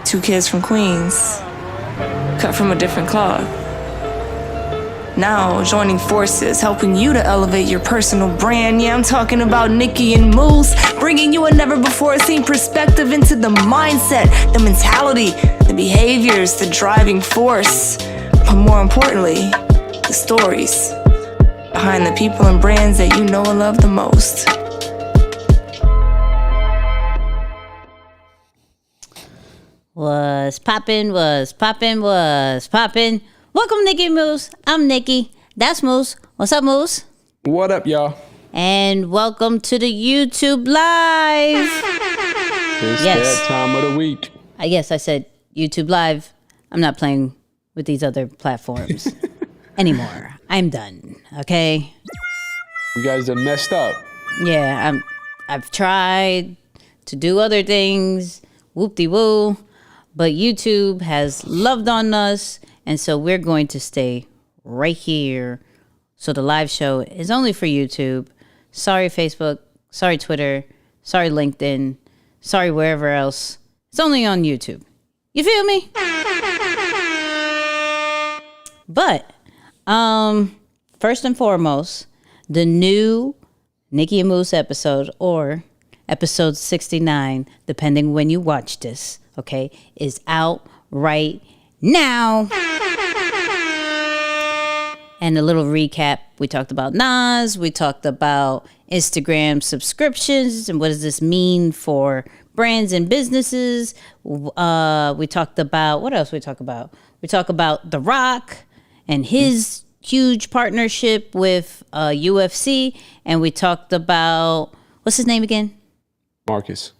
Two kids from Queens, cut from a different cloth. Now joining forces, helping you to elevate your personal brand. Yeah, I'm talking about Nicky and Moose, bringing you a never-before-seen perspective into the mindset, the mentality, the behaviors, the driving force, but more importantly, the stories behind the people and brands that you know and love the most. Was poppin'. Welcome, Nicky and Moose. I'm Nicky. That's Moose. What's up, Moose? What up, y'all? And welcome to the YouTube Live. It's that time of the week. Yes, I said YouTube Live. I'm not playing with these other platforms anymore. I'm done. Okay. You guys done messed up. Yeah, I've tried to do other things. Whoop-de-woo. But YouTube has loved on us, and so we're going to stay right here. So the live show is only for YouTube. Sorry, Facebook. Sorry, Twitter. Sorry, LinkedIn. Sorry, wherever else. It's only on YouTube. You feel me? But first and foremost, the new Nicky and Moose episode, or episode 69, depending when you watch this, okay, is out right now. And a little recap, we talked about Nas, we talked about Instagram subscriptions, and what does this mean for brands and businesses. We talked about, what else we talk about? We talk about The Rock and his huge partnership with UFC, and we talked about, what's his name again? Marcus.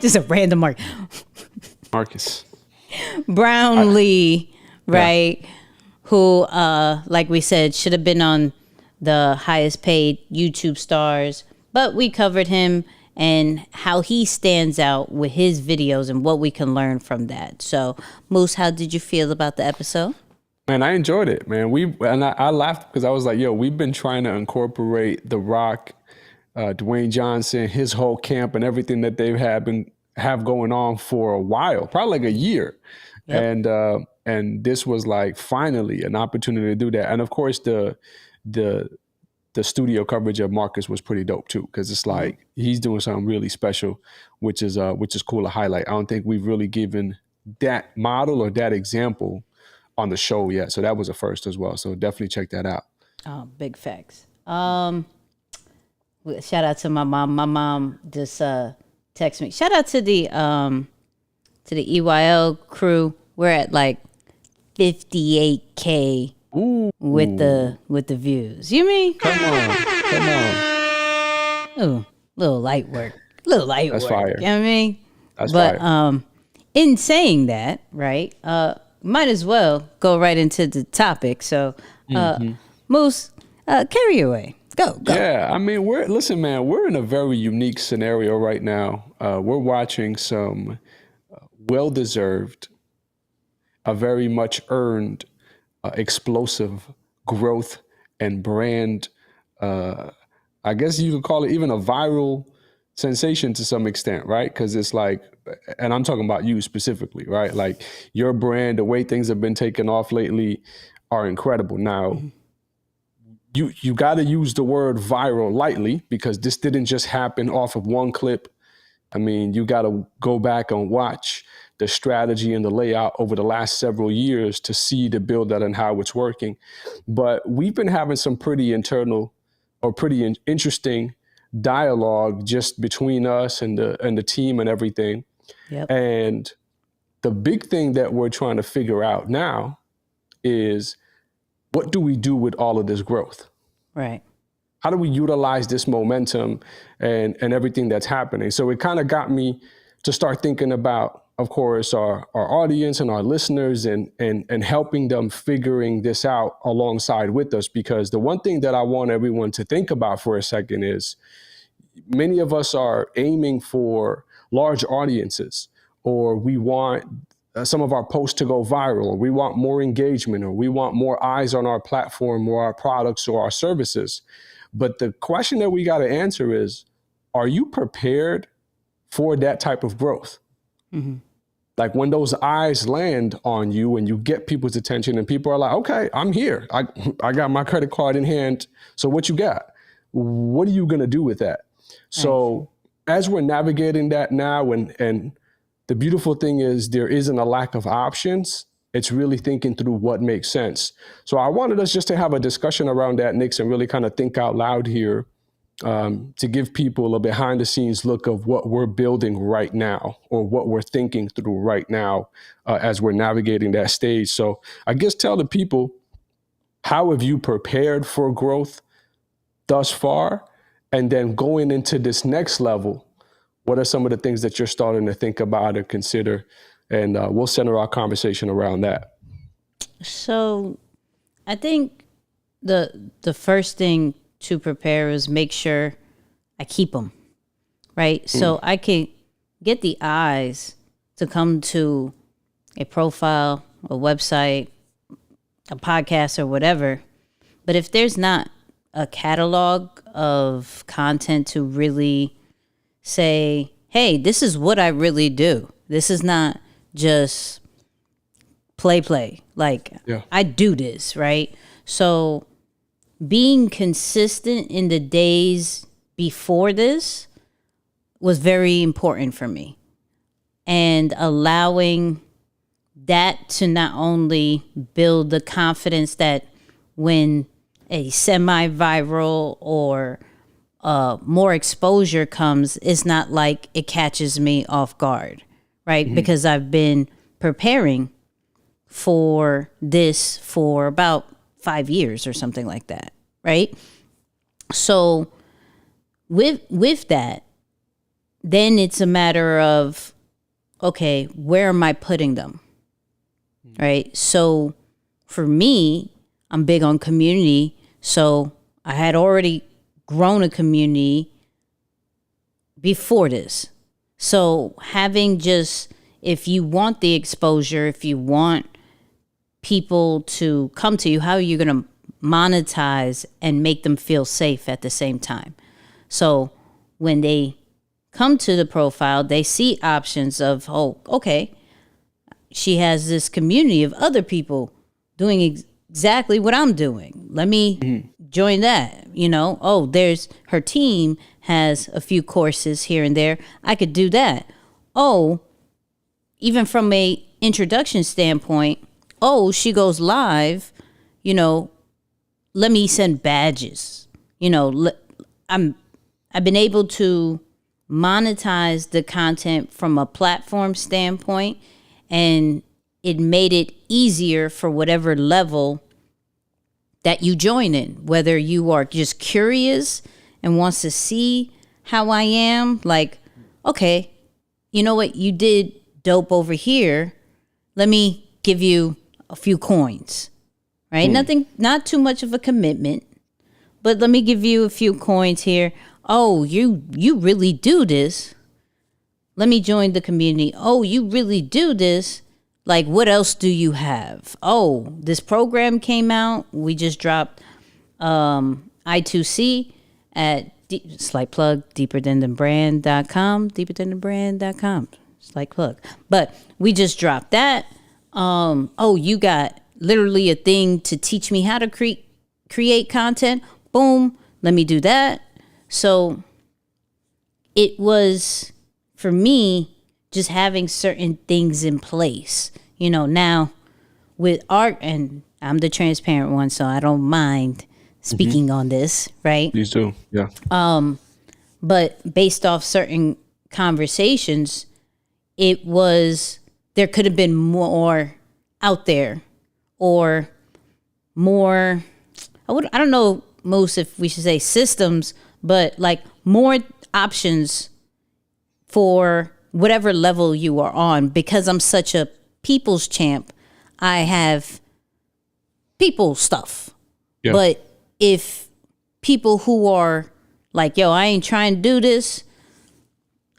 Just a random Marcus. Brownlee, right? Yeah. Who, like we said, should have been on the highest paid YouTube stars, but we covered him and how he stands out with his videos and what we can learn from that. So, Moose, how did you feel about the episode? Man, I enjoyed it, man. I laughed because I was like, yo, we've been trying to incorporate The Rock, Dwayne Johnson, his whole camp and everything that they've have going on for a while, probably like a year. Yep. And this was like finally an opportunity to do that. And of course the studio coverage of Marcus was pretty dope too, because it's like he's doing something really special, which is cool to highlight. I don't think we've really given that model or that example on the show yet. So that was a first as well. So definitely check that out. Oh, big facts. Shout out to my mom. My mom just texted me. Shout out to the EYL crew. We're at like 58K with the views. You mean? Come on. Ooh, little light work. That's fire. You know what I mean? That's fire. In saying that, right? Might as well go right into the topic. So, Moose, carry away. Go. Yeah, I mean, we're in a very unique scenario right now. We're watching some well-deserved, a very much earned, explosive growth and brand. I guess you could call it even a viral sensation to some extent, right? Because it's like, and I'm talking about you specifically, right? Like your brand, the way things have been taken off lately are incredible. Now, you got to use the word viral lightly, because this didn't just happen off of one clip. I mean, you got to go back and watch the strategy and the layout over the last several years to see the build out and how it's working. But we've been having some pretty internal or pretty interesting dialogue just between us and the team and everything. Yep. And the big thing that we're trying to figure out now is, what do we do with all of this growth? Right. How do we utilize this momentum and everything that's happening? So it kind of got me to start thinking about, of course, our audience and our listeners and helping them figuring this out alongside with us. Because the one thing that I want everyone to think about for a second is, many of us are aiming for large audiences, or we want some of our posts to go viral, or we want more engagement, or we want more eyes on our platform or our products or our services. But the question that we got to answer is, are you prepared for that type of growth? Like when those eyes land on you and you get people's attention and people are like, okay, I'm here. I got my credit card in hand. So what you got? What are you going to do with that? So as we're navigating that now, and the beautiful thing is there isn't a lack of options. It's really thinking through what makes sense. So I wanted us just to have a discussion around that, Nix, and really kind of think out loud here, to give people a behind the scenes look of what we're building right now, or what we're thinking through right now, as we're navigating that stage. So I guess tell the people, how have you prepared for growth thus far? And then going into this next level, what are some of the things that you're starting to think about and consider? And we'll center our conversation around that. So I think the first thing to prepare is make sure I keep them, right? So I can get the eyes to come to a profile, a website, a podcast, or whatever. But if there's not a catalog of content to really say, hey, this is what I really do. This is not just play. Like, I do this, right? So being consistent in the days before this was very important for me. And allowing that to not only build the confidence that when a semi-viral or more exposure comes, it's not like it catches me off guard, right? Because I've been preparing for this for about 5 years or something like that, right? So with that, then it's a matter of, okay, where am I putting them, right? So for me, I'm big on community. So I had already grown a community before this. So having just, if you want the exposure, if you want people to come to you, how are you going to monetize and make them feel safe at the same time? So when they come to the profile, they see options of, oh, okay, she has this community of other people doing exactly what I'm doing. Let me join that. You know, oh, there's her team has a few courses here and there. I could do that. Oh, even from a introduction standpoint, oh, she goes live, you know, let me send badges. You know, I've been able to monetize the content from a platform standpoint, and it made it easier for whatever level that you join in, whether you are just curious and wants to see how I am, like, okay, you know what, you did dope over here. Let me give you a few coins, right? Nothing, not too much of a commitment, but let me give you a few coins here. Oh, you really do this. Let me join the community. Oh, you really do this. Like, what else do you have? Oh, this program came out. We just dropped I2C at slight plug, deeperthanthebrand.com, slight plug. But we just dropped that. Oh, you got literally a thing to teach me how to create content. Boom, let me do that. So it was, for me, just having certain things in place. You know, now with art, and I'm the transparent one, so I don't mind speaking on this, right? Please do, yeah. But based off certain conversations, it was, there could have been more out there, or more, I don't know, Moose, if we should say systems, but like more options for whatever level you are on. Because I'm such a people's champ, I have people stuff. Yeah. But if people who are like, yo, I ain't trying to do this,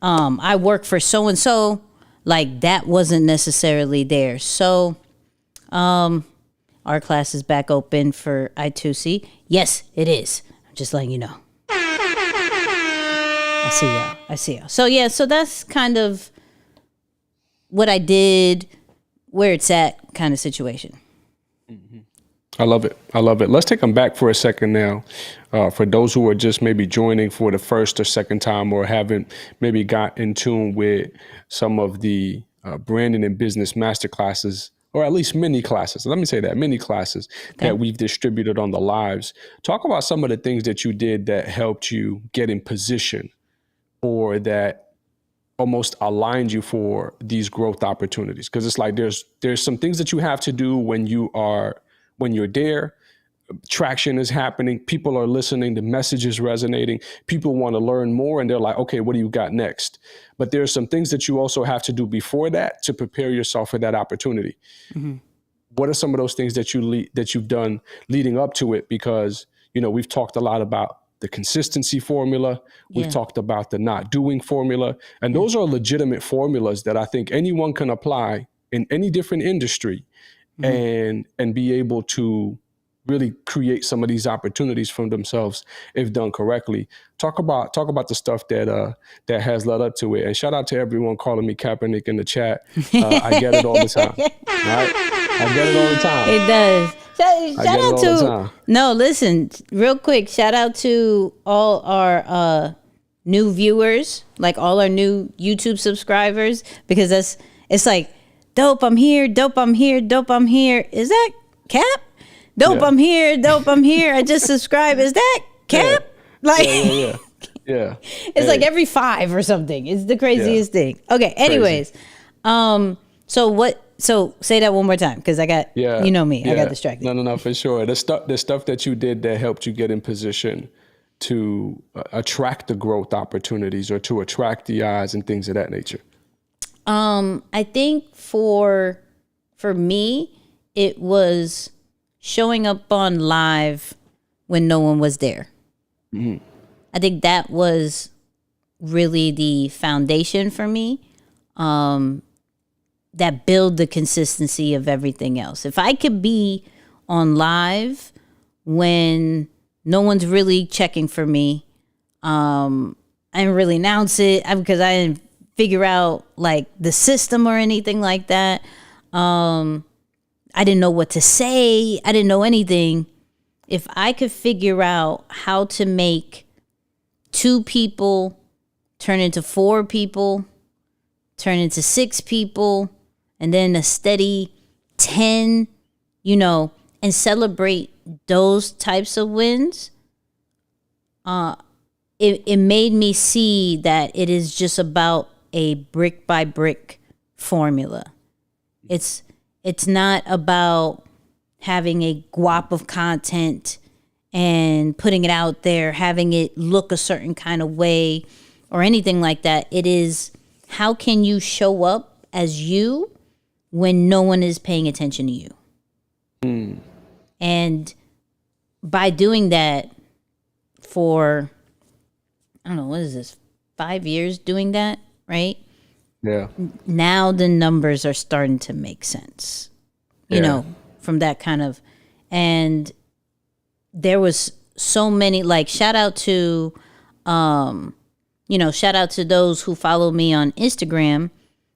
I work for so and so, like that wasn't necessarily there. So our class is back open for I2C. Yes, it is. I'm just letting you know. I see y'all. So yeah, so that's kind of what I did, where it's at kind of situation. I love it. I love it. Let's take them back for a second now. For those who are just maybe joining for the first or second time or haven't maybe got in tune with some of the branding and business masterclasses, or at least mini classes. Let me say that, mini classes that we've distributed on the lives. Talk about some of the things that you did that helped you get in position, or that almost aligned you for these growth opportunities. Because it's like there's some things that you have to do when you're there. Traction is happening, people are listening, the message is resonating, people want to learn more, and they're like, okay, what do you got next? But there's some things that you also have to do before that to prepare yourself for that opportunity. What are some of those things that you've done leading up to it? Because, we've talked a lot about the consistency formula. We've talked about the not doing formula. And those are legitimate formulas that I think anyone can apply in any different industry and be able to really create some of these opportunities for themselves if done correctly. Talk about the stuff that has led up to it. And shout out to everyone calling me Kaepernick in the chat. I get it all the time. All right? I get it all the time. It does. Shout out to, no, listen, real quick, shout out to all our new viewers, like all our new YouTube subscribers, because it's like, dope, I'm here, dope, I'm here, dope, I'm here. Is that Cap? Dope, I'm here, dope, I'm here. I just subscribed. Is that Cap? Like, yeah. It's like every 5 or something. It's the craziest thing. Okay, anyways. So say that one more time, because I got, you know me, I got distracted. No, for sure. The stuff that you did that helped you get in position to attract the growth opportunities or to attract the eyes and things of that nature. I think for me, it was showing up on live when no one was there. I think that was really the foundation for me. That build the consistency of everything else. If I could be on live when no one's really checking for me, I didn't really announce it because I didn't figure out like the system or anything like that. I didn't know what to say. I didn't know anything. If I could figure out how to make 2 people turn into 4 people, turn into 6 people, and then a steady 10, and celebrate those types of wins, it made me see that it is just about a brick by brick formula. It's not about having a guap of content and putting it out there, having it look a certain kind of way or anything like that. It is, how can you show up as you when no one is paying attention to you? And by doing that for, I don't know, what is this, 5 years doing that, right? Yeah. Now the numbers are starting to make sense, from that kind of, and there was so many, like, shout out to those who follow me on Instagram,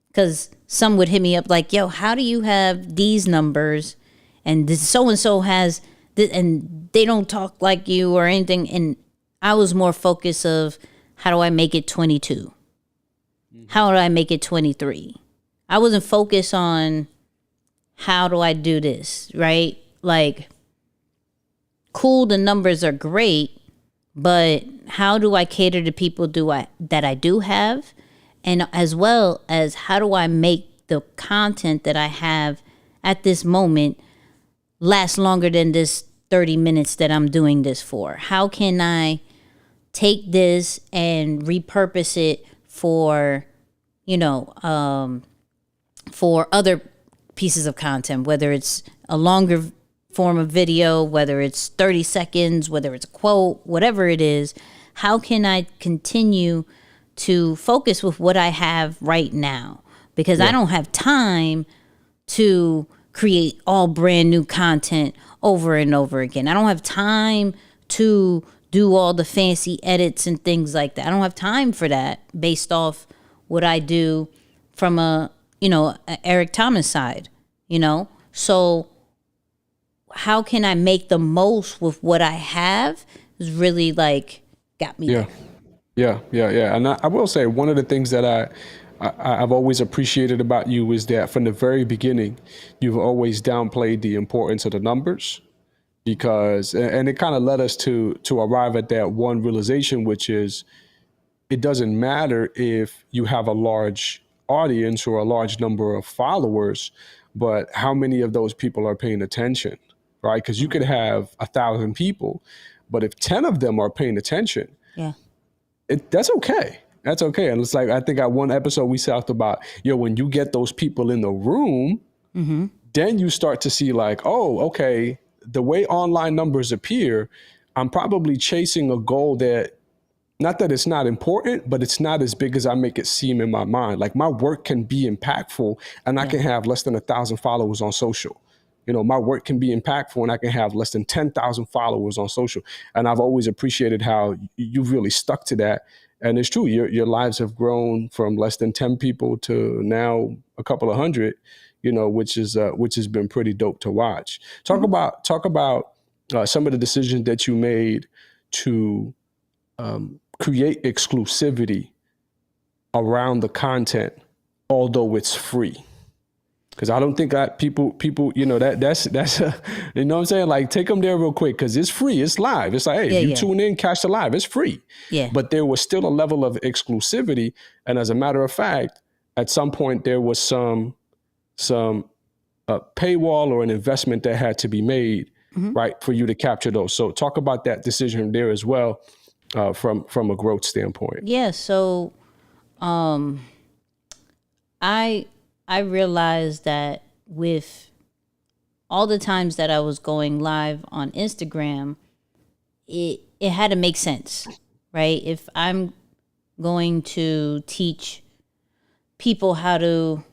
because some would hit me up like, yo, how do you have these numbers and this so-and-so has this, and they don't talk like you or anything. And I was more focused of, how do I make it 22? How do I make it 23? I wasn't focused on how do I do this, right? Like, cool, the numbers are great, but how do I cater to people that I do have? And as well as, how do I make the content that I have at this moment last longer than this 30 minutes that I'm doing this for? How can I take this and repurpose it for, for other pieces of content, whether it's a longer form of video, whether it's 30 seconds, whether it's a quote, whatever it is. How can I continue to focus with what I have right now? Because I don't have time to create all brand new content over and over again. I don't have time to do all the fancy edits and things like that. I don't have time for that based off what I do from a Eric Thomas side, So how can I make the most with what I have is really like got me there. Yeah. And I will say one of the things that I've always appreciated about you is that from the very beginning, you've always downplayed the importance of the numbers, because, and it kind of led us to arrive at that one realization, which is it doesn't matter if you have a large audience or a large number of followers, but how many of those people are paying attention, right? Because you could have 1,000 people, but if 10 of them are paying attention, that's okay. That's okay. And it's like, I think at one episode we talked about, when you get those people in the room, then you start to see like, oh, okay, the way online numbers appear, I'm probably chasing a goal that, not that it's not important, but it's not as big as I make it seem in my mind. Like my work can be impactful and I can have less than 1,000 followers on social. My work can be impactful and I can have less than 10,000 followers on social. And I've always appreciated how you've really stuck to that. And it's true, your lives have grown from less than 10 people to now a couple of hundred, which has been pretty dope to watch. Talk about some of the decisions that you made to create exclusivity around the content, although it's free. Because I don't think people, that's you know what I'm saying? Like, take them there real quick, because it's free, it's live. It's like, hey, tune in, catch the live, it's free. Yeah. But there was still a level of exclusivity. And as a matter of fact, at some point there was some paywall or an investment that had to be made, right, for you to capture those. So talk about that decision there as well, from a growth standpoint. Yeah. So, I realized that with all the times that I was going live on Instagram, it had to make sense, right? If I'm going to teach people how to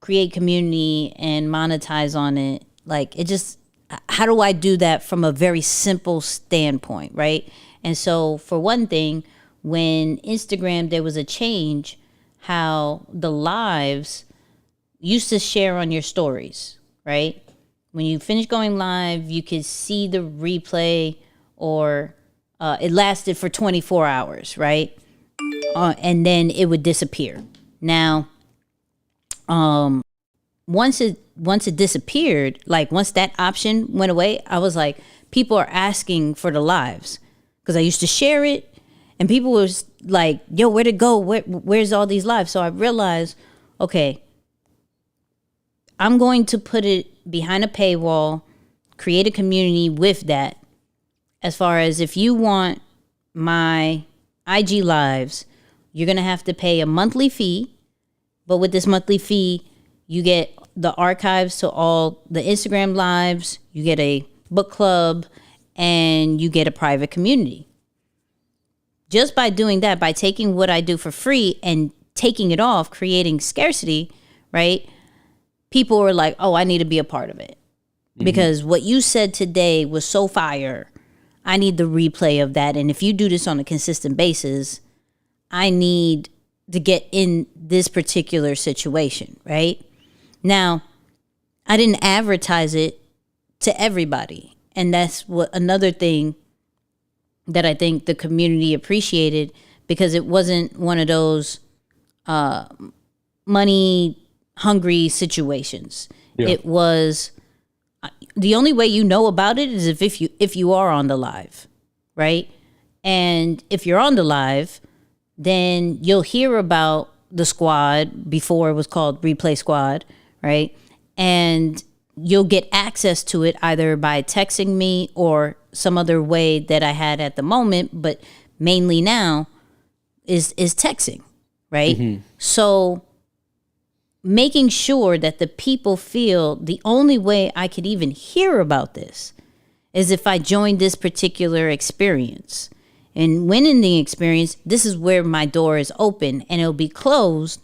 create community and monetize on it, like how do I do that from a very simple standpoint, right? And so for one thing, when Instagram, there was a change how the lives used to share on your stories, right? When you finish going live, you could see the replay, or it lasted for 24 hours, right? And then it would disappear. Now, once it disappeared, like once that option went away, I was like, people are asking for the lives, because I used to share it and people was like, yo, where'd it go? Where's all these lives? So I realized, okay, I'm going to put it behind a paywall, create a community with that. As far as if you want my IG lives, you're going to have to pay a monthly fee. But with this monthly fee, you get the archives to all the Instagram lives, you get a book club, and you get a private community. Just by doing that, by taking what I do for free and taking it off, creating scarcity, right? People were like, oh, I need to be a part of it. Because what you said today was so fire. I need the replay of that. And if you do this on a consistent basis, I need to get in this particular situation, right? Now, I didn't advertise it to everybody. And that's what another thing that I think the community appreciated, because it wasn't one of those money hungry situations. Yeah. It was the only way you know about it is if you are on the live, right? And if you're on the live, then you'll hear about the squad before it was called Replay Squad, right? And you'll get access to it either by texting me or some other way that I had at the moment, but mainly now is texting, right? So making sure that the people feel the only way I could even hear about this is if I joined this particular experience. And when in the experience, this is where my door is open, and it'll be closed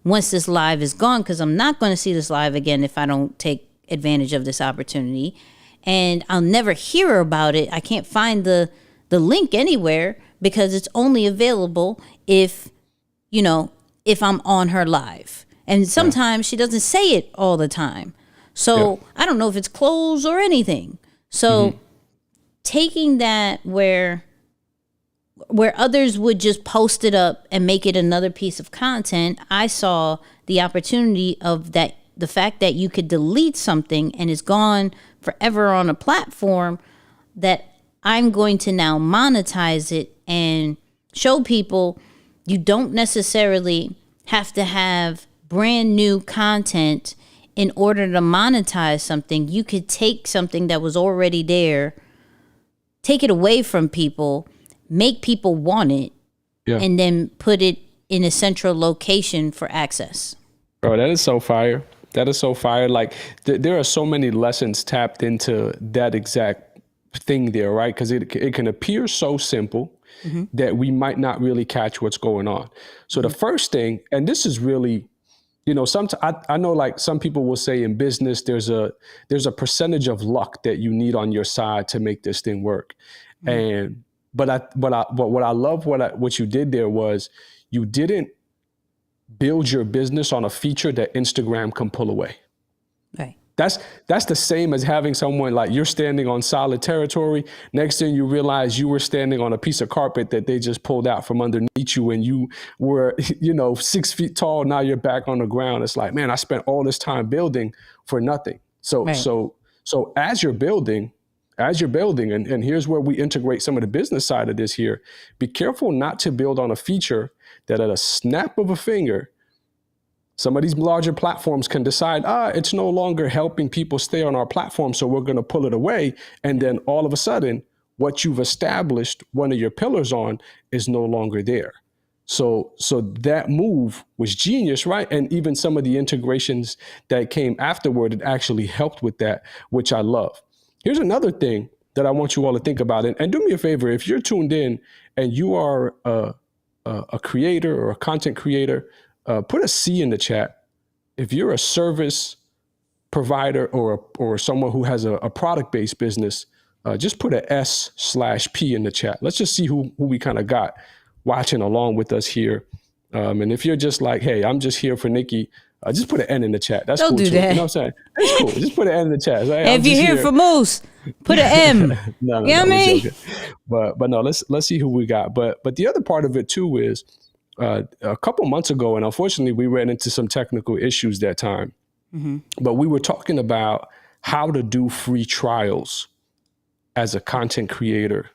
once this live is gone, because I'm not going to see this live again if I don't take advantage of this opportunity. And I'll never hear about it. I can't find the the link anywhere because it's only available if I'm on her live. And sometimes she doesn't say it all the time. So I don't know if it's closed or anything. So taking that where others would just post it up and make it another piece of content, I saw the opportunity of that, the fact that you could delete something and it's gone forever on a platform, that I'm going to now monetize it and show people you don't necessarily have to have brand new content in order to monetize something. You could take something that was already there, take it away from people, make people want it, and then put it in a central location for access. Bro, that is so fire. That is so fire. Like there are so many lessons tapped into that exact thing there, right? Because it can appear so simple that we might not really catch what's going on. So the first thing, and this is really, I know like some people will say in business, there's a percentage of luck that you need on your side to make this thing work. But what I love what you did there was you didn't build your business on a feature that Instagram can pull away. Right. That's the same as having someone like you're standing on solid territory. Next thing you realize you were standing on a piece of carpet that they just pulled out from underneath you and you were, 6 feet tall. Now you're back on the ground. It's like, man, I spent all this time building for nothing. So as you're building, and here's where we integrate some of the business side of this here, be careful not to build on a feature that at a snap of a finger, some of these larger platforms can decide, it's no longer helping people stay on our platform, so we're going to pull it away. And then all of a sudden, what you've established one of your pillars on is no longer there. So that move was genius, right? And even some of the integrations that came afterward, it actually helped with that, which I love. Here's another thing that I want you all to think about. And do me a favor, if you're tuned in and you are a creator or a content creator, put a C in the chat. If you're a service provider or someone who has a product-based business, just put a S/P in the chat. Let's just see who we kind of got watching along with us here. And if you're just like, hey, I'm just here for Nicky, just put an N in the chat. That's Don't cool do too. that. You know what I'm saying? It's cool. Just put an N in the chat. Like, if you're here for Moose, put an M. No, you know what I mean? But no, let's see who we got. But the other part of it too is a couple months ago, and unfortunately we ran into some technical issues that time. But we were talking about how to do free trials as a content creator,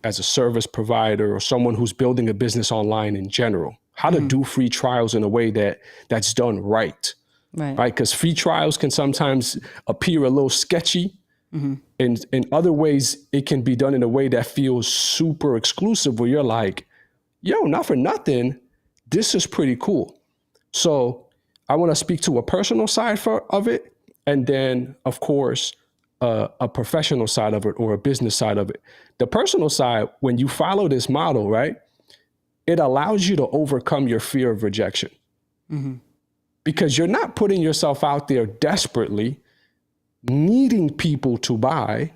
as a service provider, or someone who's building a business online in general. How to do free trials in a way that's done right? Because free trials can sometimes appear a little sketchy. And in other ways, it can be done in a way that feels super exclusive, where you're like, yo, not for nothing, this is pretty cool. So I want to speak to a personal side of it, and then, of course, a professional side of it or a business side of it. The personal side, when you follow this model, right, it allows you to overcome your fear of rejection. Because you're not putting yourself out there desperately needing people to buy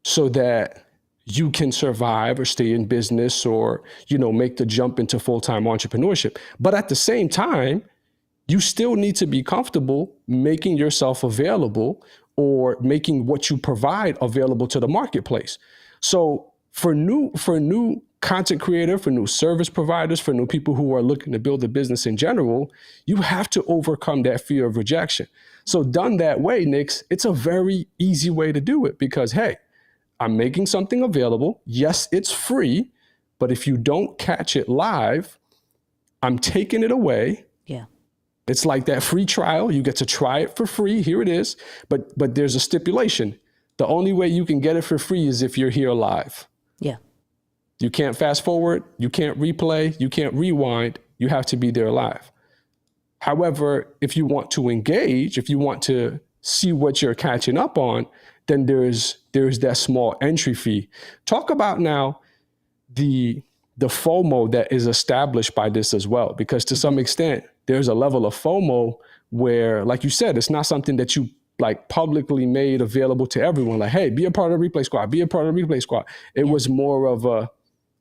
so that you can survive or stay in business or, make the jump into full-time entrepreneurship. But at the same time, you still need to be comfortable making yourself available or making what you provide available to the marketplace. So for new content creator, for new service providers, for new people who are looking to build a business in general, you have to overcome that fear of rejection. So done that way, Nix, it's a very easy way to do it because, hey, I'm making something available. Yes, it's free, but if you don't catch it live, I'm taking it away. Yeah. It's like that free trial. You get to try it for free. Here it is. But there's a stipulation. The only way you can get it for free is if you're here live. Yeah. You can't fast forward. You can't replay. You can't rewind. You have to be there live. However, if you want to engage, if you want to see what you're catching up on, then there's that small entry fee. Talk about now the FOMO that is established by this as well, because to some extent, there's a level of FOMO where, like you said, it's not something that you like publicly made available to everyone. Like, hey, be a part of the replay squad, be a part of the replay squad. It was more of a,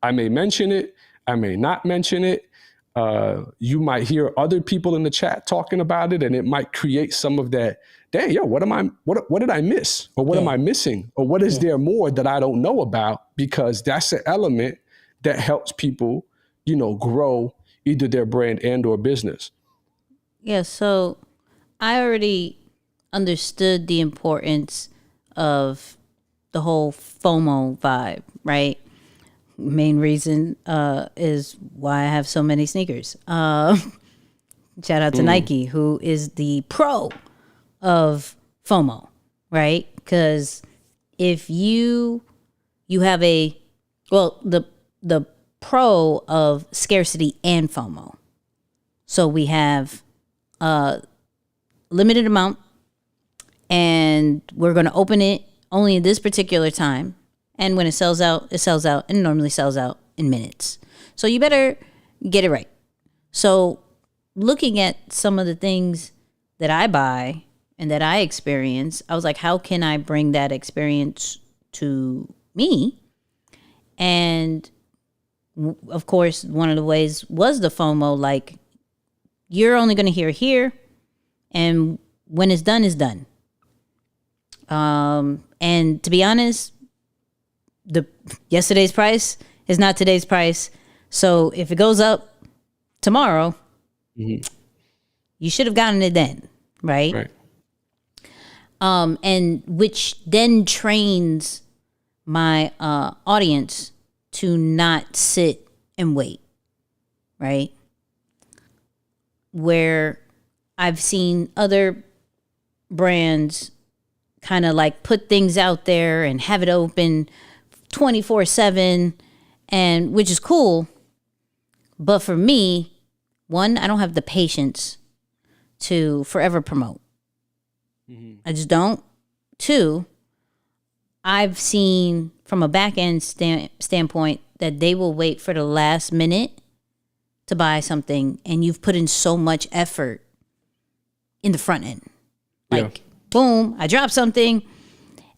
I may mention it, I may not mention it. You might hear other people in the chat talking about it, and it might create some of that, dang, yo, what did I miss? Or what am I missing? Or what is there more that I don't know about? Because that's an element that helps people, you know, grow either their brand and or business. Yeah, so I already understood the importance of the whole FOMO vibe, right? Main reason is why I have so many sneakers. Shout out to Nike, who is the pro of FOMO, right? Because if you have the pro of scarcity and FOMO. So we have a limited amount, and we're going to open it only in this particular time. And when it sells out, and it normally sells out in minutes. So you better get it right. So looking at some of the things that I buy and that I experience, I was like, how can I bring that experience to me? And of course, one of the ways was the FOMO, like, you're only going to hear here, and when it's done, it's done. And to be honest, yesterday's price is not today's price. So if it goes up tomorrow, you should have gotten it then, right? And which then trains my audience to not sit and wait, right? Where I've seen other brands kind of like put things out there and have it open 24/7, and which is cool. But for me, one, I don't have the patience to forever promote. I just don't. Two, I've seen from a back end standpoint that they will wait for the last minute to buy something, and you've put in so much effort in the front end. Like, boom, I dropped something,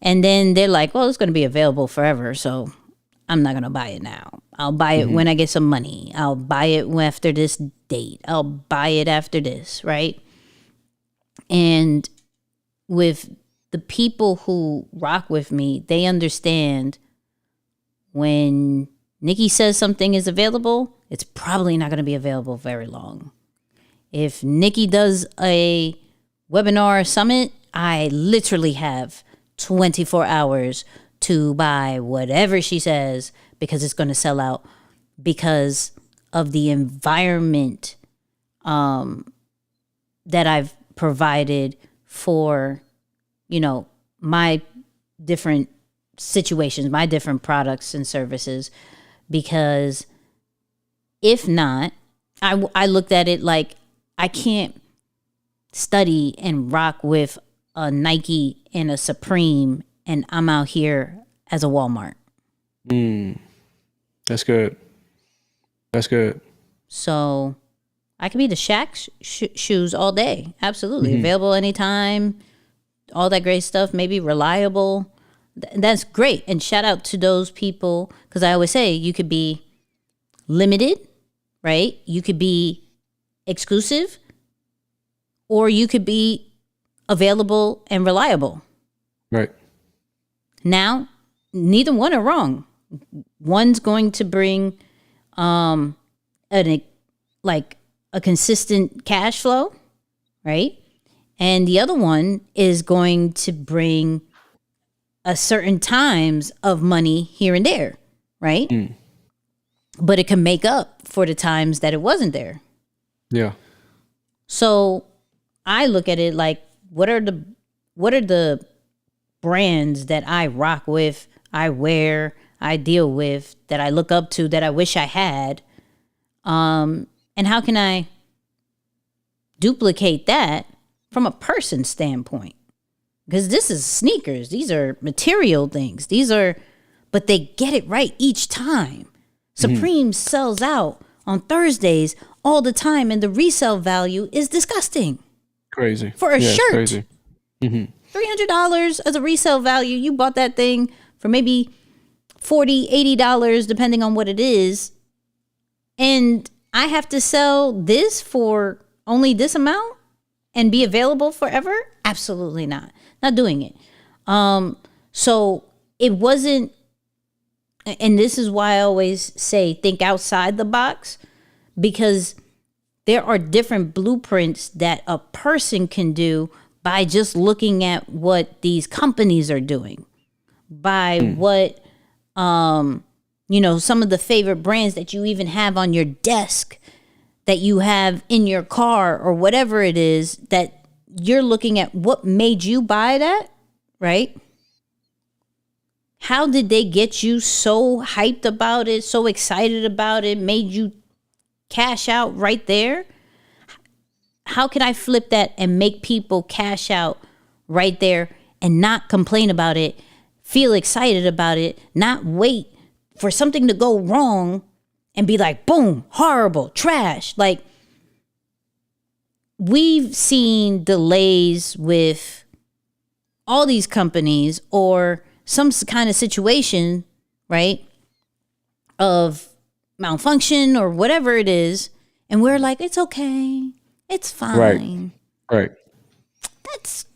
and then they're like, well, it's going to be available forever, so I'm not going to buy it now. I'll buy it when I get some money. I'll buy it after this date. I'll buy it after this, right? And with the people who rock with me, they understand when Nicky says something is available, it's probably not going to be available very long. If Nicky does a webinar summit, I literally have 24 hours to buy whatever she says because it's going to sell out because of the environment that I've provided for, you know, my different situations, my different products and services. Because if not, I looked at it like I can't study and rock with a Nike and a Supreme, and I'm out here as a Walmart. That's good. That's good. So I can be the Shaq shoes all day. Absolutely. Available anytime. All that great stuff. Maybe reliable. That's great. And shout out to those people, because I always say you could be limited, right? You could be exclusive, or you could be available and reliable. Right. Now, neither one are wrong. One's going to bring a consistent cash flow, right? And the other one is going to bring a certain times of money here and there, right? But it can make up for the times that it wasn't there. Yeah. So I look at it like, what are the brands that I rock with, I wear, I deal with, that I look up to, that I wish I had, and how can I duplicate that from a person standpoint? Because this is sneakers. These are material things. But they get it right each time. Supreme sells out on Thursdays all the time, and the resale value is disgusting. Crazy. For a shirt. Crazy. $300 as a resale value. You bought that thing for maybe $40, $80, depending on what it is. And I have to sell this for only this amount and be available forever? Absolutely not. Not doing it. So it wasn't, and this is why I always say think outside the box, because there are different blueprints that a person can do by just looking at what these companies are doing, by what, some of the favorite brands that you even have on your desk, that you have in your car, or whatever it is, that you're looking at what made you buy that, right? How did they get you so hyped about it, so excited about it, made you cash out right there? How can I flip that and make people cash out right there and not complain about it, feel excited about it, not wait for something to go wrong and be like, boom, horrible, trash. Like, we've seen delays with all these companies or some kind of situation, right, of malfunction or whatever it is. And we're like, it's okay. It's fine. Right. That's,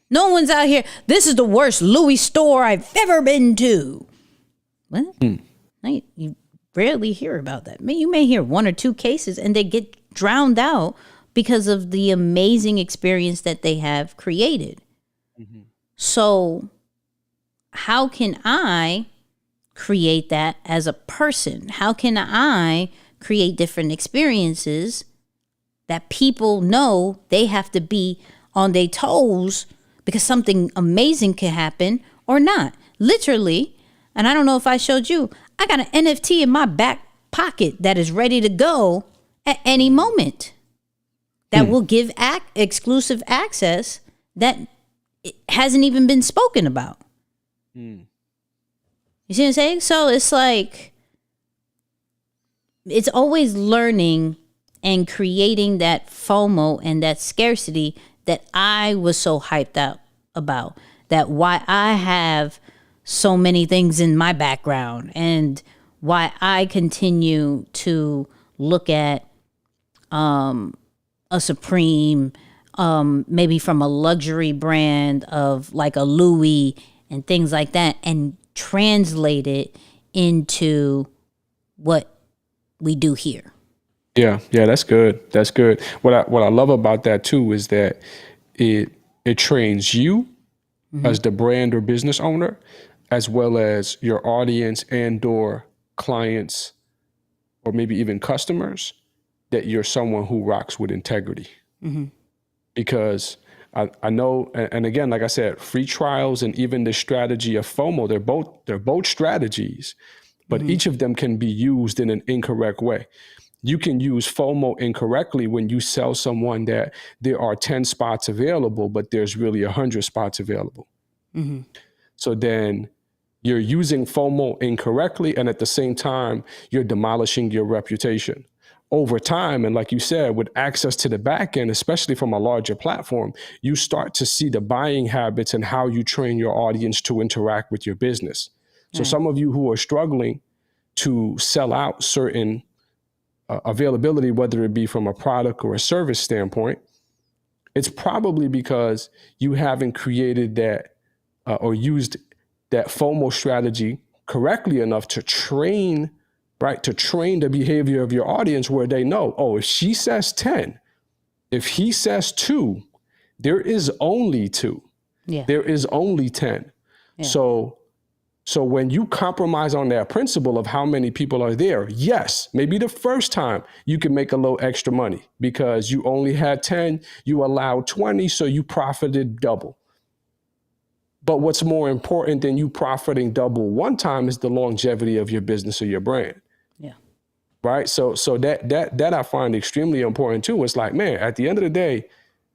no one's out here. This is the worst Louis store I've ever been to. What? You rarely hear about that. You may hear one or two cases and they get drowned out because of the amazing experience that they have created. Mm-hmm. So how can I create that as a person? How can I create different experiences that people know they have to be on their toes because something amazing can happen or not? Literally, and I don't know if I showed you, I got an NFT in my back pocket that is ready to go at any moment that will give exclusive access that hasn't even been spoken about. You see what I'm saying? So it's like, it's always learning and creating that FOMO and that scarcity that I was so hyped out about. That why I have so many things in my background and why I continue to look at a Supreme, maybe from a luxury brand of like a Louis and things like that, and translate it into what we do here. Yeah, that's good. That's good. What I love about that too is that it trains you as the brand or business owner, as well as your audience and or clients, or maybe even customers, that you're someone who rocks with integrity. Because I know, and again, like I said, free trials and even the strategy of FOMO, they're both strategies, but each of them can be used in an incorrect way. You can use FOMO incorrectly when you sell someone that there are 10 spots available, but there's really 100 spots available. So then you're using FOMO incorrectly, and at the same time, you're demolishing your reputation. Over time, and like you said, with access to the back end, especially from a larger platform, you start to see the buying habits and how you train your audience to interact with your business. So some of you who are struggling to sell out certain availability, whether it be from a product or a service standpoint, it's probably because you haven't created that or used that FOMO strategy correctly enough to train the behavior of your audience, where they know, oh, if she says 10, if he says 2, there is only 2. Yeah. There is only 10. Yeah. So when you compromise on that principle of how many people are there, yes, maybe the first time you can make a little extra money because you only had 10, you allowed 20, so you profited double. But what's more important than you profiting double one time is the longevity of your business or your brand. Yeah. Right. So that I find extremely important too. It's like, man, at the end of the day,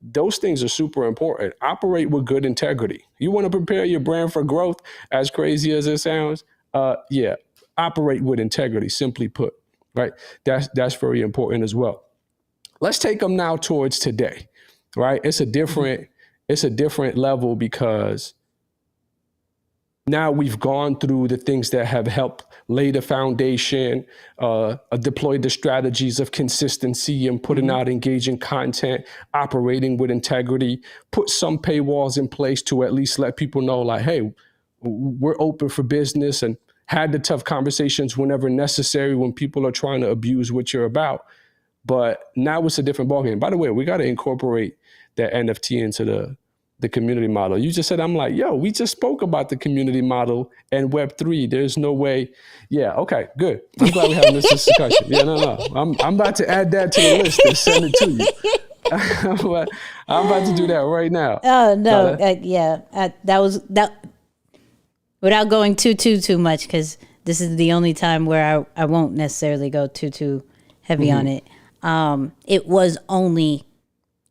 those things are super important. Operate with good integrity. You want to prepare your brand for growth, as crazy as it sounds. Operate with integrity, simply put. Right. That's very important as well. Let's take them now towards today. Right. It's a different it's a different level because now we've gone through the things that have helped lay the foundation, deploy the strategies of consistency and putting out engaging content, operating with integrity, put some paywalls in place to at least let people know, like, hey, we're open for business, and had the tough conversations whenever necessary when people are trying to abuse what you're about. But now it's a different ballgame. By the way, we got to incorporate that NFT into the community model. You just said, I'm like, yo, we just spoke about the community model and Web3. There's no way. Yeah, okay, good. I'm glad we're having this discussion. Yeah, no. I'm about to add that to the list and send it to you. I'm about to do that right now. Oh, no. That was that. Without going too much, because this is the only time where I won't necessarily go too heavy on it. It was only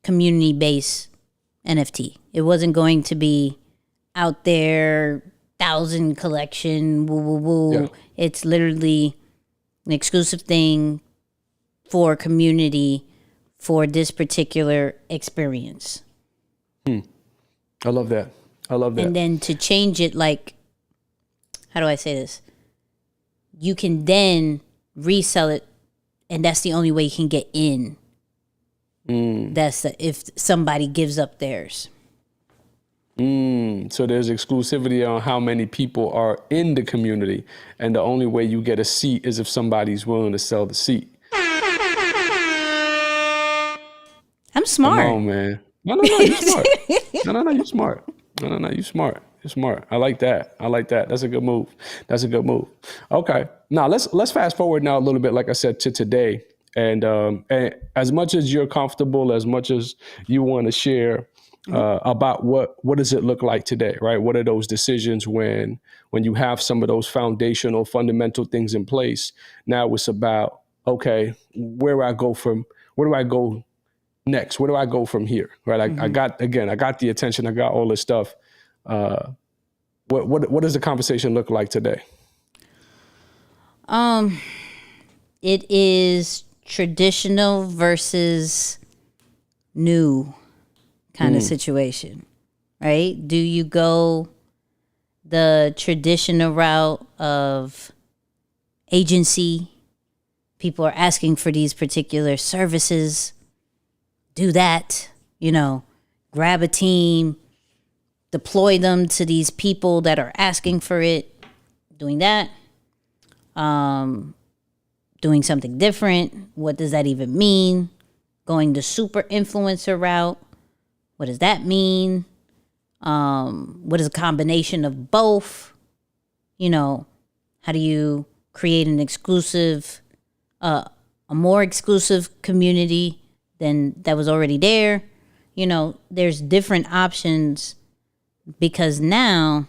community-based NFT. It wasn't going to be out there, 1,000 collection, woo. Yeah. It's literally an exclusive thing for community for this particular experience. I love that. And then to change it, like, how do I say this? You can then resell it, and that's the only way you can get in. That's if somebody gives up theirs. So there's exclusivity on how many people are in the community, and the only way you get a seat is if somebody's willing to sell the seat. I'm smart. Come on, man. No, you're smart. No, you're smart. No, you're smart. You're smart. I like that. That's a good move. Okay. Now let's fast forward now a little bit, like I said, to today. And as much as you're comfortable, as much as you want to share about what does it look like today, right? What are those decisions when you have some of those foundational, fundamental things in place? Now it's about, okay, where do I go next? Where do I go from here, right? I got the attention, I got all this stuff. What does the conversation look like today? It is traditional versus new kind of situation, right? Do you go the traditional route of agency? People are asking for these particular services. Do that, grab a team, deploy them to these people that are asking for it, doing that. Doing something different. What does that even mean? Going the super influencer route. What does that mean? What is a combination of both? How do you create an exclusive, a more exclusive community than that was already there? There's different options because now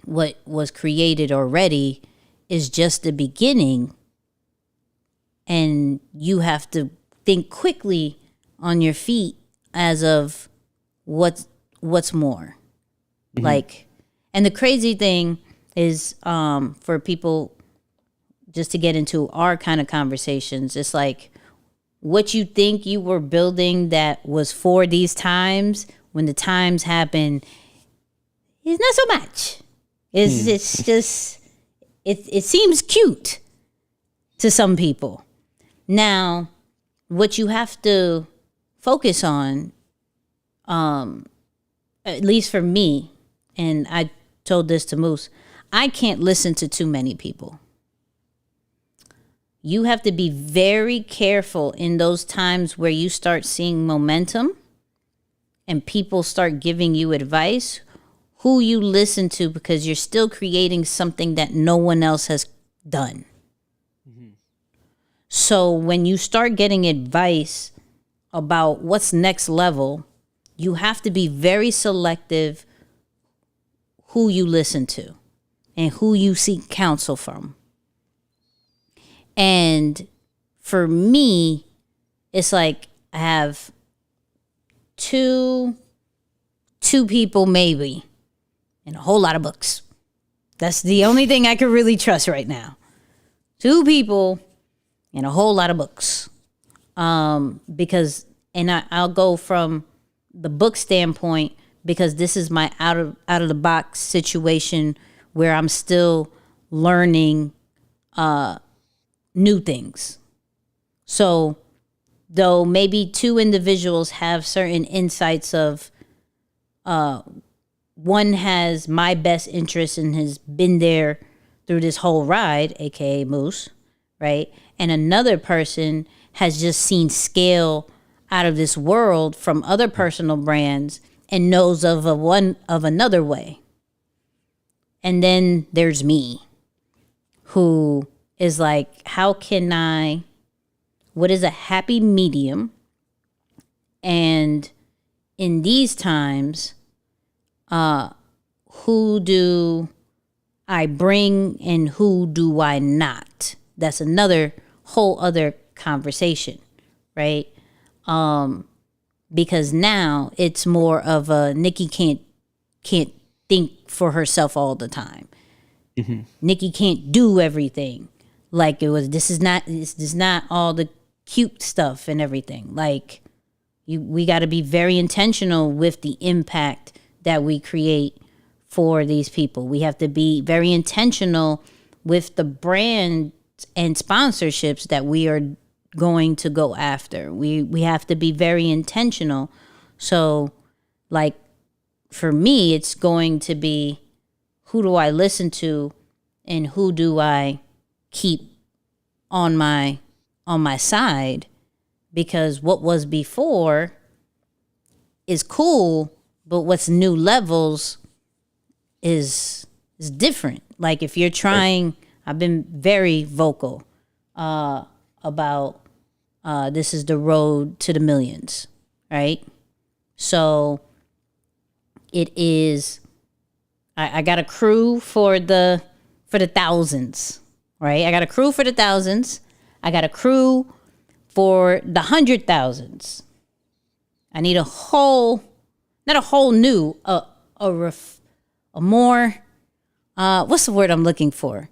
what was created already is just the beginning. And you have to think quickly on your feet as of what's more. Like, and the crazy thing is for people, just to get into our kind of conversations, it's like what you think you were building that was for these times, when the times happen, is not so much. It's just, it seems cute to some people. Now, what you have to focus on, at least for me, and I told this to Moose, I can't listen to too many people. You have to be very careful in those times where you start seeing momentum and people start giving you advice, who you listen to, because you're still creating something that no one else has done. So when you start getting advice about what's next level, you have to be very selective who you listen to and who you seek counsel from. And for me, it's like I have two people maybe and a whole lot of books. That's the only thing I can really trust right now. 2 people and a whole lot of books. Because I'll go from the book standpoint, because this is my out of the box situation where I'm still learning new things. So though maybe two individuals have certain insights of one has my best interest and has been there through this whole ride, aka Moose, right? And another person has just seen scale out of this world from other personal brands and knows of another way. And then there's me, who is like, what is a happy medium? And in these times, who do I bring and who do I not? That's another whole other conversation, right? Because now it's more of a Nicky can't think for herself all the time. Mm-hmm. Nicky can't do everything like it was. This is not all the cute stuff and everything. Like we got to be very intentional with the impact that we create for these people. We have to be very intentional with the brands and sponsorships that we are going to go after. We have to be very intentional. So like for me, it's going to be, who do I listen to and who do I keep on my side? Because what was before is cool, but what's new levels is different. Like if you're trying, I've been very vocal about this is the road to the millions, right? So it is. I got a crew for the thousands, right? I got a crew for the thousands. I got a crew for the 100,000s. I need a whole, not a whole new, a more, what's the word I'm looking for?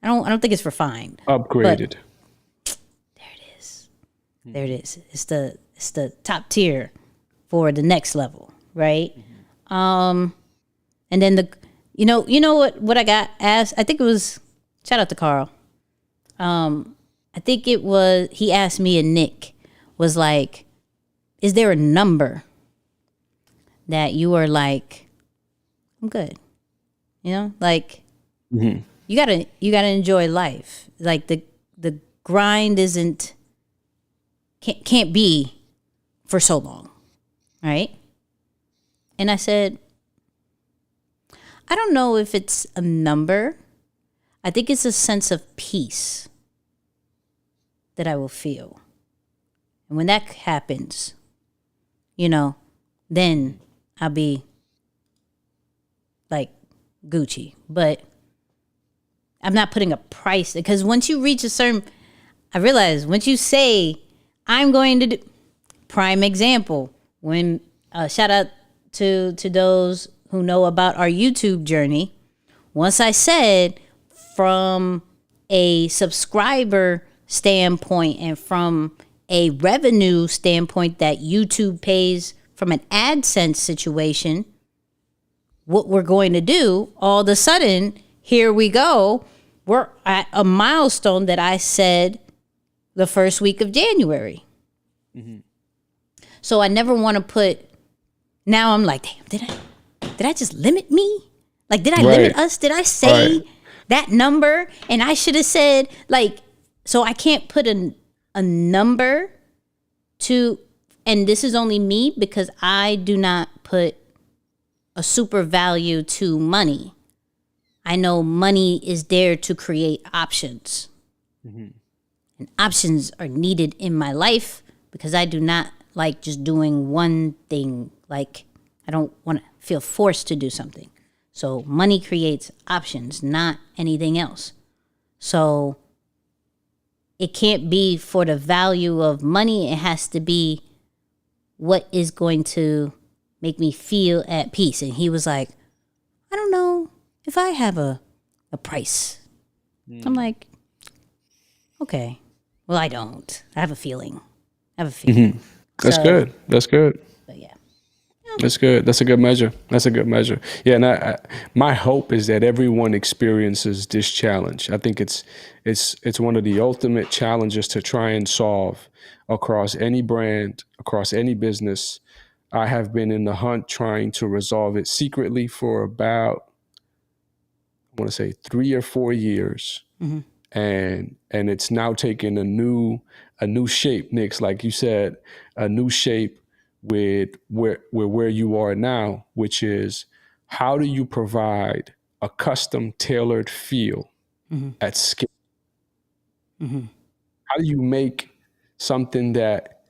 I don't think it's refined. Upgraded. There it is. There it is. It's the top tier for the next level, right? And then you know what I got asked? I think it was, shout out to Carl. I think it was, he asked me and Nick, was like, is there a number that you are like, I'm good? You know, like you gotta enjoy life. Like the grind can't be for so long, right? And I said, I don't know if it's a number. I think it's a sense of peace that I will feel. And when that happens, then I'll be like Gucci. But I'm not putting a price, because once you reach a certain, I realize once you say, I'm going to do, prime example, when, shout out to those who know about our YouTube journey. Once I said, from a subscriber standpoint and from a revenue standpoint that YouTube pays from an AdSense situation, what we're going to do, all of a sudden, here we go. We're at a milestone that I said the first week of January. Mm-hmm. So I never want to put, now I'm like, damn, did I just limit me? Like, did I limit us? Did I say that number? And I should have said, like, so I can't put a number to, and this is only me because I do not put a super value to money. I know money is there to create options. Mm-hmm. And options are needed in my life because I do not like just doing one thing. Like, I don't want to feel forced to do something. So money creates options, not anything else. So it can't be for the value of money. It has to be what is going to make me feel at peace. And he was like, I don't know if I have a price. I'm like, okay, well, I don't. I have a feeling. Mm-hmm. That's good. That's good. But yeah. That's good. That's a good measure. That's a good measure. Yeah, and my hope is that everyone experiences this challenge. I think it's one of the ultimate challenges to try and solve across any brand, across any business. I have been in the hunt trying to resolve it secretly for about, I want to say 3 or 4 years. And it's now taken a new shape, Nick's, like you said, a new shape with where you are now, which is how do you provide a custom tailored feel at scale? How do you make something that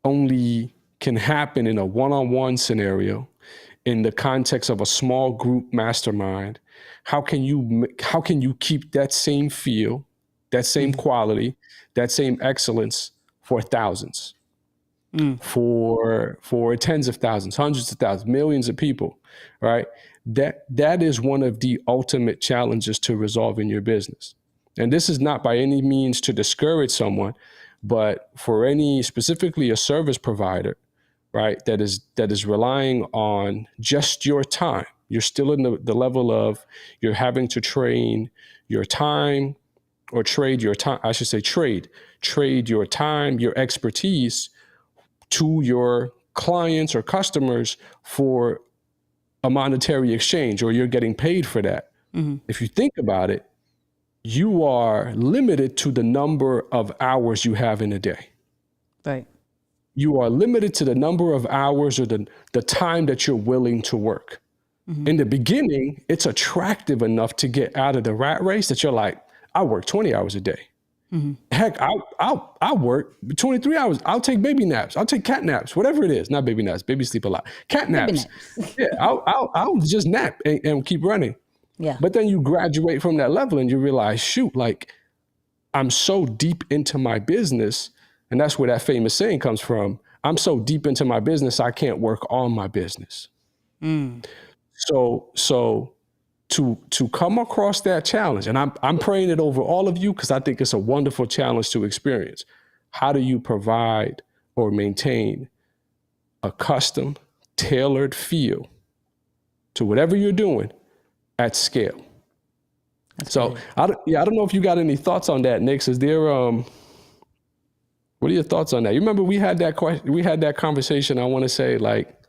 only can happen in a one-on-one scenario in the context of a small group mastermind? How can you keep that same feel, that same quality, that same excellence for thousands? For tens of thousands, hundreds of thousands, millions of people, right? That is one of the ultimate challenges to resolve in your business. And this is not by any means to discourage someone, but for any, specifically a service provider, right, that is relying on just your time. You're still in the level of you're having to train your time or trade your time, I should say trade your time, your expertise to your clients or customers for a monetary exchange, or you're getting paid for that. If you think about it, you are limited to the number of hours you have in a day. Right. You are limited to the number of hours or the time that you're willing to work. In the beginning, it's attractive enough to get out of the rat race that you're like, I work 20 hours a day. Heck, I'll work 23 hours. I'll take baby naps. I'll take cat naps, whatever it is. Not baby naps. Babies sleep a lot. Cat naps. Yeah, I'll just nap and keep running. Yeah. But then you graduate from that level and you realize, shoot, like I'm so deep into my business. And that's where that famous saying comes from. I'm so deep into my business, I can't work on my business. So to come across that challenge, and I'm praying it over all of you because I think it's a wonderful challenge to experience. How do you provide or maintain a custom, tailored feel to whatever you're doing at scale? So I don't know if you got any thoughts on that, Nick. Is there what are your thoughts on that? You remember we had that conversation, I want to say like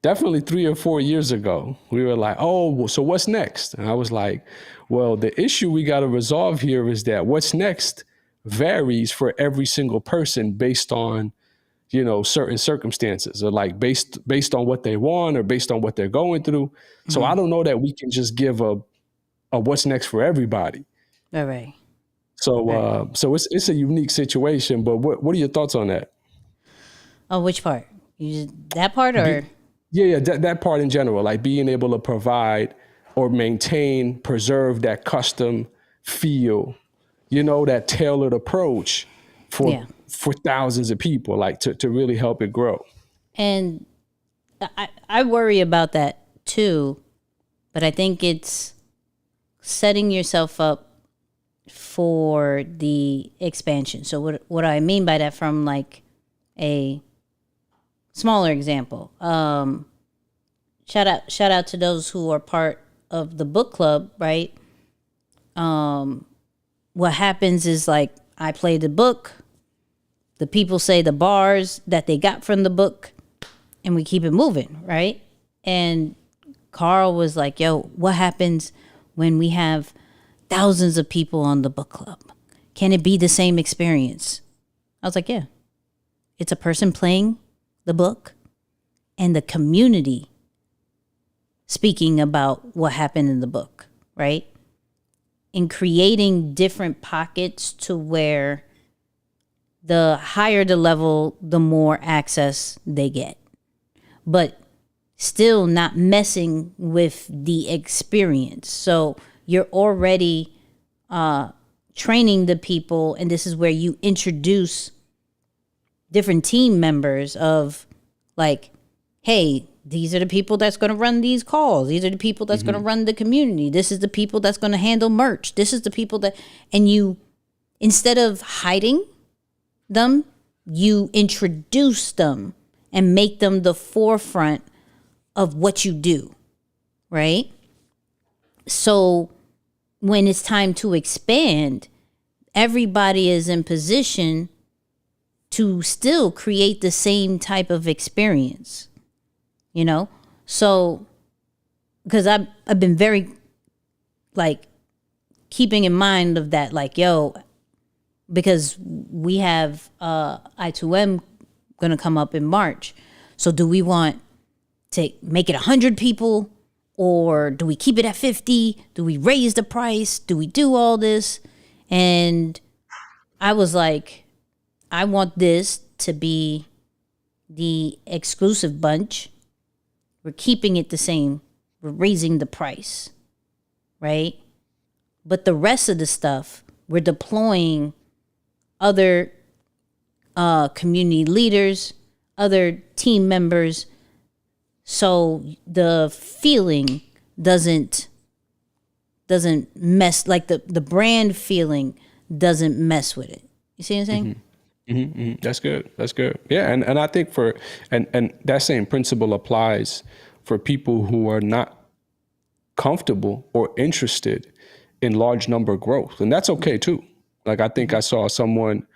definitely 3 or 4 years ago. We were like, oh, so what's next? And I was like, well, the issue we got to resolve here is that what's next varies for every single person based on, certain circumstances, or like based on what they want or based on what they're going through. So I don't know that we can just give a what's next for everybody. All right. So it's a unique situation, but what are your thoughts on that? Oh, which part? That part or? Yeah, that part in general, like being able to provide or maintain, preserve that custom feel, that tailored approach for thousands of people, like to really help it grow. And I worry about that too, but I think it's setting yourself up for the expansion. So what I mean by that, from like a smaller example, shout out to those who are part of the book club, right? What happens is like I play the book, the people say the bars that they got from the book, and we keep it moving, right? And Carl was like, yo, what happens when we have thousands of people on the book club? Can it be the same experience? I was like, yeah. It's a person playing the book and the community speaking about what happened in the book, right? And creating different pockets to where the higher the level, the more access they get. But still not messing with the experience. So you're already training the people, and this is where you introduce different team members of like, hey, these are the people that's going to run these calls. These are the people that's going to run the community. This is the people that's going to handle merch. This is the people that, and you, instead of hiding them, you introduce them and make them the forefront of what you do, right? So when it's time to expand, everybody is in position to still create the same type of experience, you know? So, because I've been very, like, keeping in mind of that, like, yo, because we have I2M gonna come up in March. So do we want to make it 100 people, or do we keep it at 50? Do we raise the price? Do we do all this? And I was like, I want this to be the exclusive bunch. We're keeping it the same. We're raising the price, right? But the rest of the stuff, we're deploying other community leaders, other team members, so the feeling doesn't mess, like the brand feeling doesn't mess with it. You see what I'm saying? That's good. That's good. Yeah, and I think and that same principle applies for people who are not comfortable or interested in large number growth, and that's okay too. Like, I think I saw someone,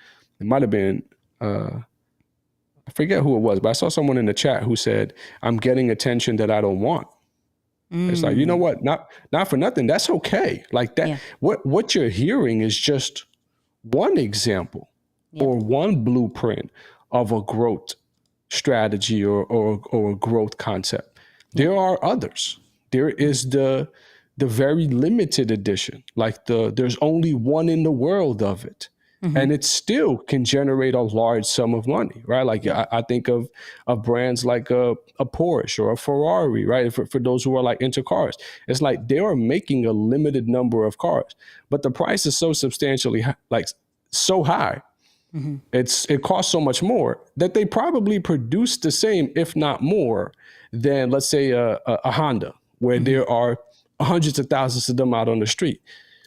it might have been, I forget who it was, but I saw someone in the chat who said, I'm getting attention that I don't want. It's like, you know what? Not for nothing. That's okay. Like that. Yeah. What you're hearing is just one example or one blueprint of a growth strategy or a growth concept. There are others. There is the very limited edition, like there's only one in the world of it. And it still can generate a large sum of money, right? Like, I think of brands like a Porsche or a Ferrari, right? For those who are like into cars, it's like they are making a limited number of cars, but the price is so substantially so high. It costs so much more that they probably produce the same, if not more, than, let's say, a Honda, where there are hundreds of thousands of them out on the street.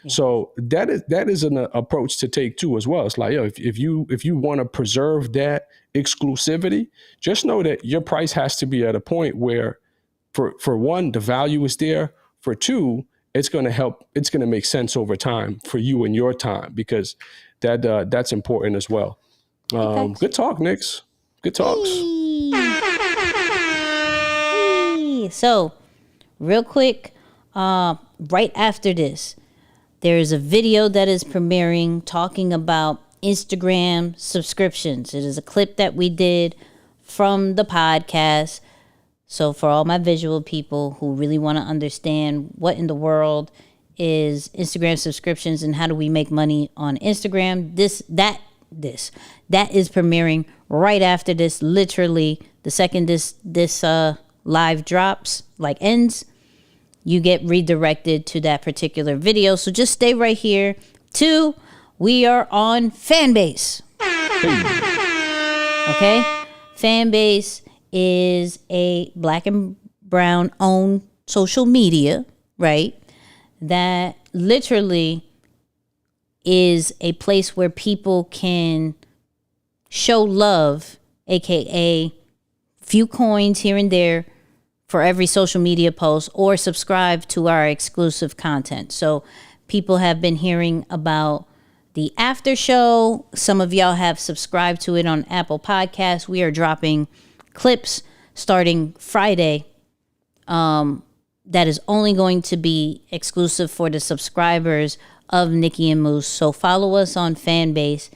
So that is an approach to take too as well. It's like, yo, if you want to preserve that exclusivity, just know that your price has to be at a point where, for one, the value is there. For two, it's going to make sense over time for you and your time, because that's important as well. Good talk, Nix. Good talks. So, real quick, right after this, there is a video that is premiering talking about Instagram subscriptions. It is a clip that we did from the podcast. So for all my visual people who really want to understand what in the world is Instagram subscriptions and how do we make money on Instagram, that is premiering right after this. Literally, the second this live drops, like ends, you get redirected to that particular video. So just stay right here. 2, we are on Fanbase. Okay? Fanbase is a Black and Brown owned social media, right? That literally is a place where people can show love, aka few coins here and there for every social media post, or subscribe to our exclusive content. So people have been hearing about the after show. Some of y'all have subscribed to it on Apple Podcasts. We are dropping clips starting Friday. That is only going to be exclusive for the subscribers of Nicky and Moose. So follow us on Fanbase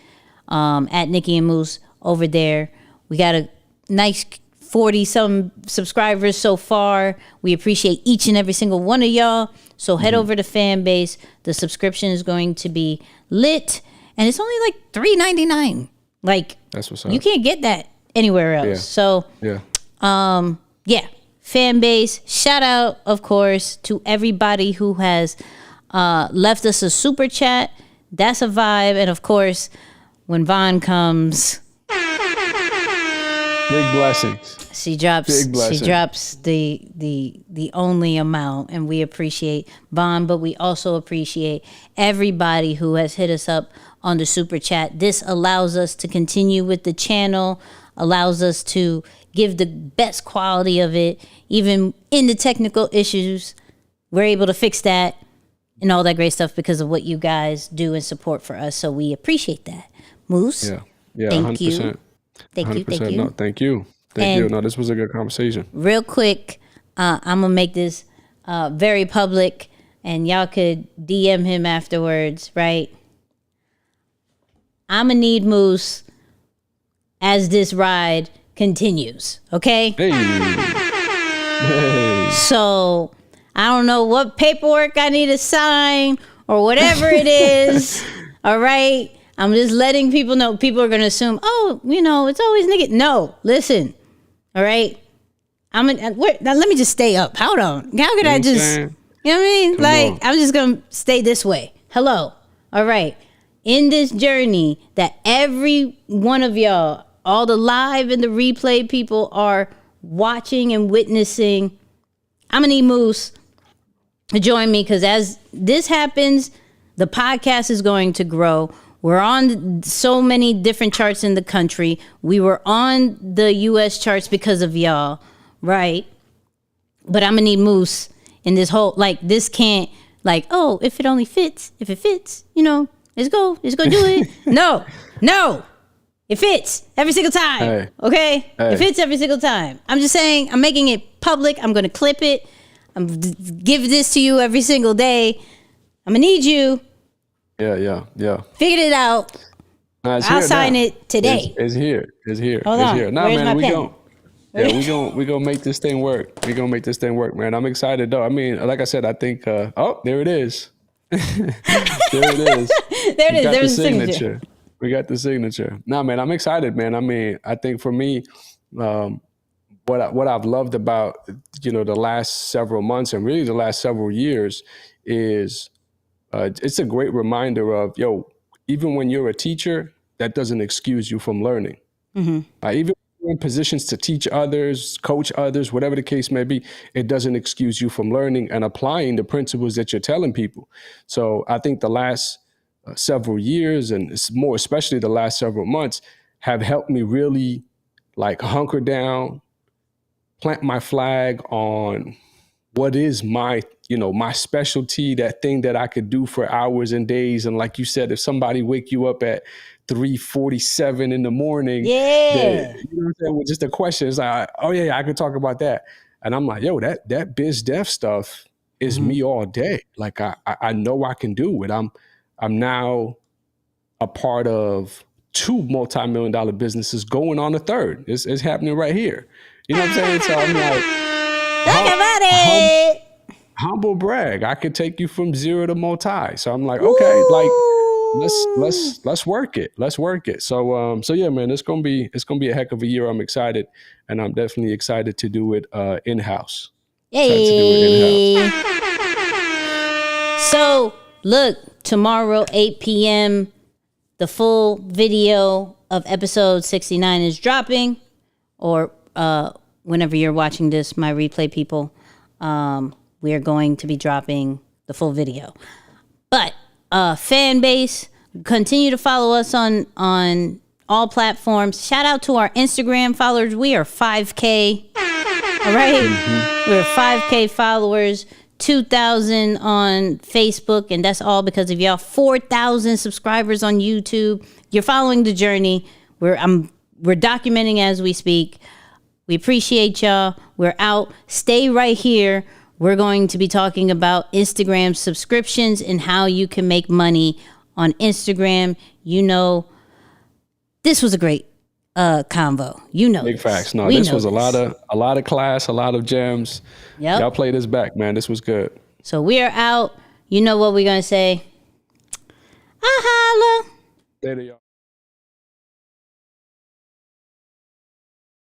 at Nicky and Moose over there. We got a nice 40-some subscribers so far. We appreciate each and every single one of y'all. So head over to Fanbase. The subscription is going to be lit, and it's only like $3.99. Like, that's what's up. You can't get that anywhere else. Yeah. So Fanbase. Shout out, of course, to everybody who has left us a super chat. That's a vibe. And of course, when Vaughn comes, big blessings. She drops the only amount, and we appreciate Vaughn, but we also appreciate everybody who has hit us up on the super chat. This allows us to continue with the channel, allows us to give the best quality of it. Even in the technical issues, we're able to fix that and all that great stuff because of what you guys do and support for us. So we appreciate that. Moose. Yeah, thank 100%. you. Thank you. Thank you. No, thank you. Thank you. No, this was a good conversation. Real quick, I'm going to make this very public, and y'all could DM him afterwards, right? I'm going to need Moose as this ride continues, okay? Hey. So I don't know what paperwork I need to sign or whatever it is, all right? I'm just letting people know. People are going to assume, oh, it's always Nicky. No, listen, all right? Now let me just stay up. Hold on. How could I just, you know what I mean? Come on. I'm just going to stay this way. Hello. All right. In this journey that every one of y'all, all the live and the replay people are watching and witnessing, I'm going to need Moose to join me because as this happens, the podcast is going to grow. We're on so many different charts in the country. We were on the U.S. charts because of y'all, right? But I'm going to need Moose in this whole, this can't, if it only fits, if it fits, let's go do it. No. It fits every single time. Hey. Okay? It fits every single time. I'm just saying, I'm making it public. I'm going to clip it. I'm give this to you every single day. I'm going to need you. Yeah. Figured it out. I'll sign it today. It's here. Hold on. Nah, Where's man, my pen? we gonna make this thing work. We gonna make this thing work, man. I'm excited though. I mean, like I said, I think. There it is. There it is. There it is. There's the signature. We got the signature. Nah, man, I'm excited, man. I mean, I think for me, what I've loved about the last several months and really the last several years is it's a great reminder of even when you're a teacher, that doesn't excuse you from learning. Mm-hmm. Even when you're in positions to teach others, coach others, whatever the case may be, it doesn't excuse you from learning and applying the principles that you're telling people. So I think the last several years, and it's more especially the last several months, have helped me really hunker down, plant my flag on what is my specialty, that thing that I could do for hours and days. And like you said, if somebody wake you up at 3:47 in the morning, what I'm saying, with just a question, it's like, oh yeah, I could talk about that. And I'm like, that biz dev stuff is me all day. I know I can do it. I'm now a part of 2 multi-million-dollar businesses, going on a third. It's happening right here. You know what I'm saying? So I'm like, talk about it. Humble brag. I could take you from 0 to multi. So I'm like, okay, let's work it. Let's work it. So yeah, man, it's gonna be a heck of a year. I'm excited, and I'm definitely excited to do it in-house. Yay. So look, tomorrow 8 p.m. the full video of episode 69 is dropping, or whenever you're watching this, my replay people, we are going to be dropping the full video. But fan base, continue to follow us on all platforms. Shout out to our Instagram followers. We are 5K. All right? Mm-hmm. We're 5K followers. 2,000 on Facebook, and that's all because of y'all. 4,000 subscribers on YouTube. You're following the journey. We're documenting as we speak. We appreciate y'all. We're out. Stay right here. We're going to be talking about Instagram subscriptions and how you can make money on Instagram. This was a great convo. Big facts. No, this was a lot of class, a lot of gems. Yep. Y'all play this back, man. This was good. So we are out. You know what we're gonna say? Holla. Later, y'all.